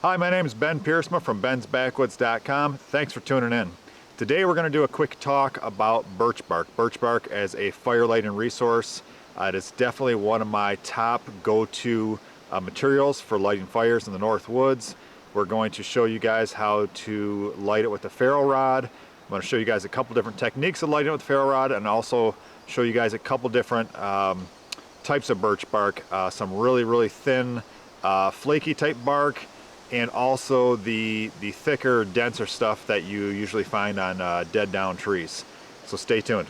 Hi, my name is Ben Piersma from bensbackwoods.com. Thanks for tuning in. Today we're going to do a quick talk about birch bark. Birch bark as a fire lighting resource. It is definitely one of my top go-to materials for lighting fires in the North Woods. We're going to show you guys how to light it with the Ferro rod. I'm going to show you guys a couple different techniques of lighting it with the Ferro rod, and also show you guys a couple different types of birch bark. Some really thin, flaky type bark, and also the thicker, denser stuff that you usually find on dead down trees. So stay tuned.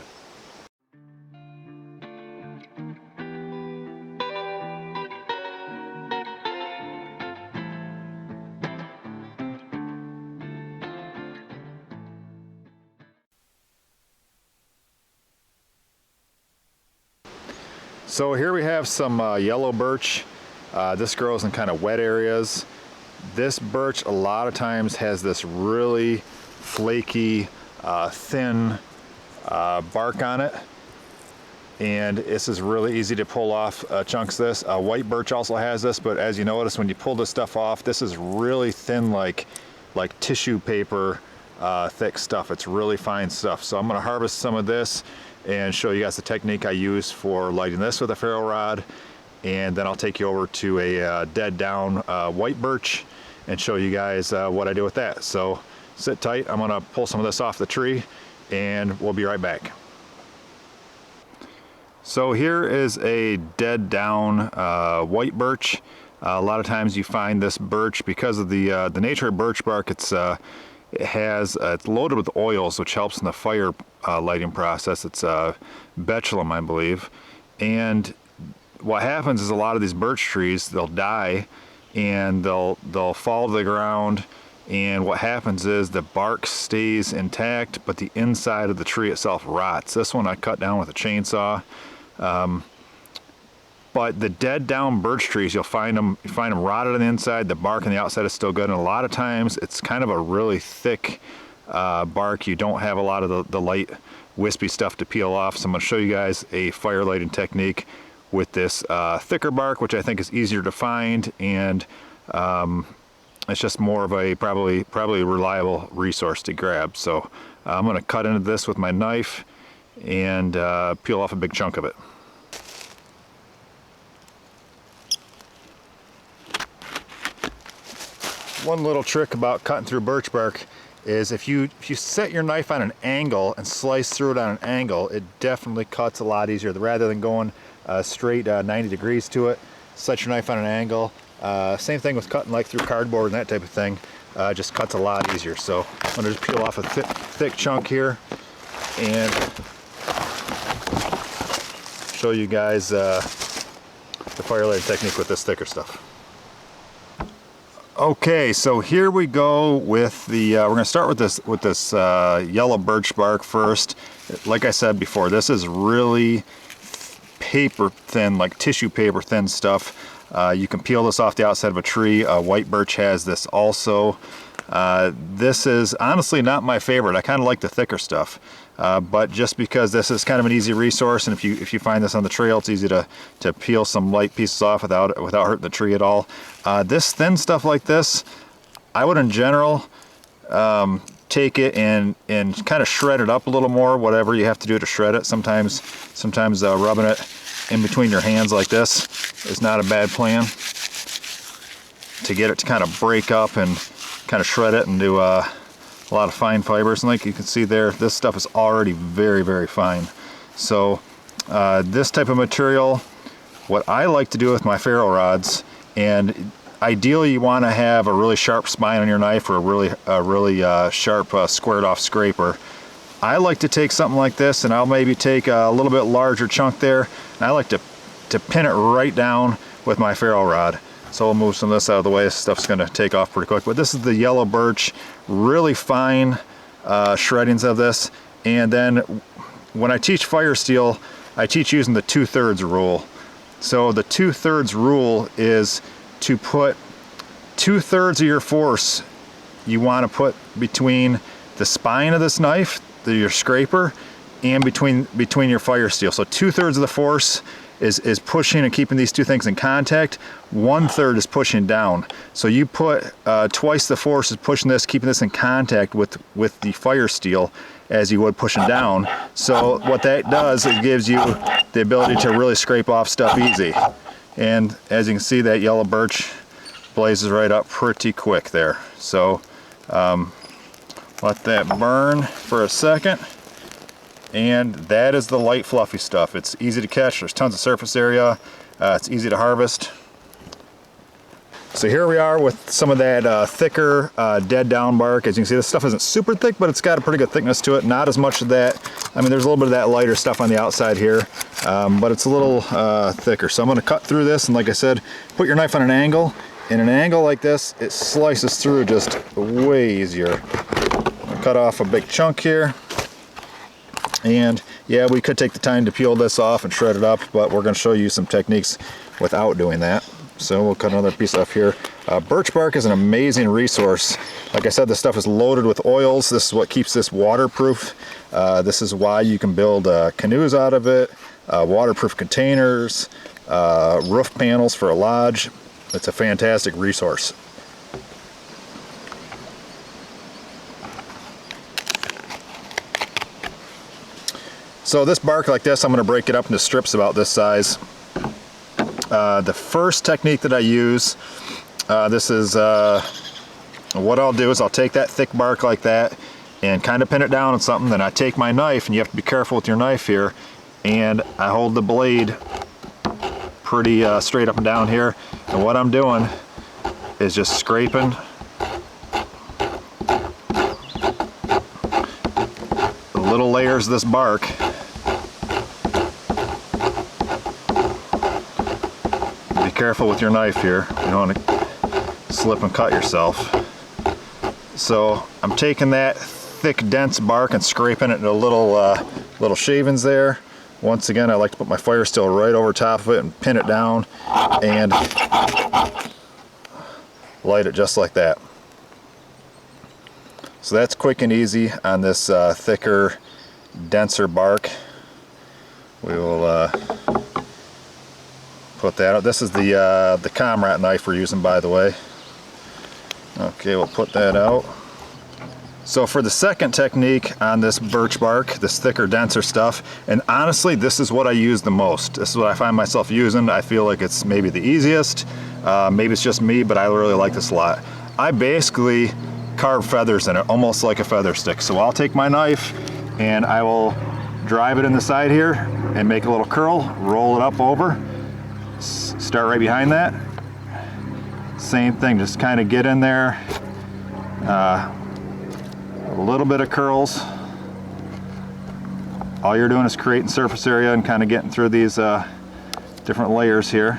So here we have some yellow birch. This grows in kind of wet areas. This birch a lot of times has this really flaky, thin bark on it, and this is really easy to pull off chunks of this. White birch also has this, but as you notice, when you pull this stuff off, this is really thin, like tissue paper thick stuff. It's really fine stuff. So I'm going to harvest some of this and show you guys the technique I use for lighting this with a ferro rod, and then I'll take you over to a dead down white birch and show you guys what I do with that. So sit tight, I'm gonna pull some of this off the tree and we'll be right back. So here is a dead down white birch. A lot of times you find this birch because of the nature of birch bark. It's loaded with oils, which helps in the fire lighting process. It's betulum, I believe. And what happens is a lot of these birch trees, they'll die and they'll fall to the ground, and what happens is the bark stays intact, but the inside of the tree itself rots. This one I cut down with a chainsaw. But the dead down birch trees, you find them rotted on the inside. The bark on the outside is still good, and a lot of times it's kind of a really thick bark. You don't have a lot of the light wispy stuff to peel off. So I'm going to show you guys a fire lighting technique with this thicker bark, which I think is easier to find, and it's just more of a probably reliable resource to grab. So I'm going to cut into this with my knife and peel off a big chunk of it. One little trick about cutting through birch bark is if you set your knife on an angle and slice through it on an angle, it definitely cuts a lot easier. Rather than going straight 90 degrees to it, set your knife on an angle. Same thing with cutting like through cardboard and that type of thing. Just cuts a lot easier. So I'm going to just peel off a thick chunk here and show you guys the fire lighting technique with this thicker stuff. Okay, so here we go with the, we're going to start with this yellow birch bark first. Like I said before, this is really paper thin, like tissue paper thin stuff. You can peel this off the outside of a tree. White birch has this also. This is honestly not my favorite. I kind of like the thicker stuff. But just because this is kind of an easy resource, and if you find this on the trail, it's easy to peel some light pieces off without hurting the tree at all. This thin stuff like this, I would in general take it and kind of shred it up a little more, whatever you have to do to shred it. Sometimes rubbing it in between your hands like this is not a bad plan to get it to kind of break up and kind of shred it and do a lot of fine fibers. And like you can see there, this stuff is already very fine. So this type of material, what I like to do with my ferro rods, and ideally you want to have a really sharp spine on your knife or a really sharp squared off scraper. I like to take something like this, and I'll maybe take a little bit larger chunk there, and I like to pin it right down with my ferro rod. So we'll move some of this out of the way. This stuff's going to take off pretty quick. But this is the yellow birch, really fine shreddings of this. And then when I teach fire steel, I teach using the 2/3 rule. So the 2/3 rule is to put 2/3 of your force you want to put between the spine of this knife, your scraper, and between your fire steel. So 2/3 of the force is pushing and keeping these two things in contact. 1/3 is pushing down. So you put twice the force is pushing this, keeping this in contact with the fire steel as you would pushing down. So what that does, it gives you the ability to really scrape off stuff easy. And as you can see, that yellow birch blazes right up pretty quick there. So let that burn for a second. And that is the light fluffy stuff. It's easy to catch, there's tons of surface area, it's easy to harvest. So here we are with some of that thicker dead down bark. As you can see, this stuff isn't super thick, but it's got a pretty good thickness to it. Not as much of that, I mean, there's a little bit of that lighter stuff on the outside here, but it's a little thicker. So I'm gonna cut through this, and like I said, put your knife on an angle. In an angle like this, it slices through just way easier. I'll cut off a big chunk here. And yeah, we could take the time to peel this off and shred it up, but we're going to show you some techniques without doing that. So we'll cut another piece off here. Birch bark is an amazing resource. Like I said, this stuff is loaded with oils. This is what keeps this waterproof. This is why you can build canoes out of it, waterproof containers, roof panels for a lodge. It's a fantastic resource. So this bark like this, I'm going to break it up into strips about this size. The first technique that I use, this is what I'll do is I'll take that thick bark like that and kind of pin it down on something. Then I take my knife, and you have to be careful with your knife here, and I hold the blade pretty straight up and down here. And what I'm doing is just scraping the little layers of this bark. Be careful with your knife here. You don't want to slip and cut yourself. So I'm taking that thick, dense bark and scraping it into little shavings there. Once again, I like to put my fire steel right over top of it and pin it down and light it just like that. So that's quick and easy on this thicker, denser bark. We will put that out. This is the Comrat knife we're using, by the way. Okay, we'll put that out. So for the second technique on this birch bark, this thicker, denser stuff, and honestly, this is what I use the most. This is what I find myself using. I feel like it's maybe the easiest. Maybe it's just me, but I really like this a lot. I basically carve feathers in it, almost like a feather stick. So I'll take my knife and I will drive it in the side here and make a little curl, roll it up over, start right behind that. Same thing, just kind of get in there. A little bit of curls. All you're doing is creating surface area and kind of getting through these different layers here.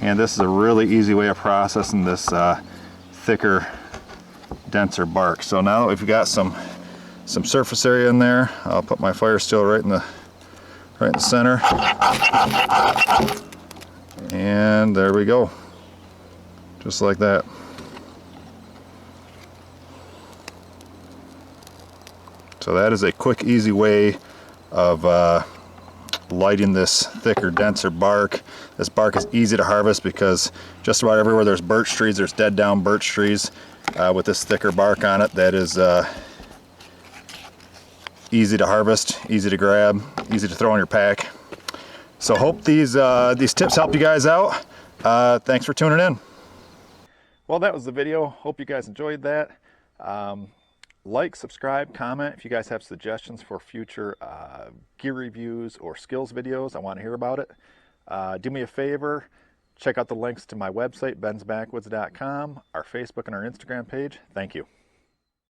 And this is a really easy way of processing this thicker, denser bark. So now that we've got some surface area in there, I'll put my fire steel right in the center. And there we go. Just like that. So that is a quick, easy way of lighting this thicker, denser bark. This bark is easy to harvest because just about everywhere there's birch trees, there's dead down birch trees with this thicker bark on it. That is easy to harvest, easy to grab, easy to throw in your pack. So hope these tips help you guys out. Thanks for tuning in. Well, that was the video. Hope you guys enjoyed that. Like, subscribe, comment if you guys have suggestions for future gear reviews or skills videos. I want to hear about it. Do me a favor, check out the links to my website, bensbackwoods.com, our Facebook and our Instagram page. Thank you.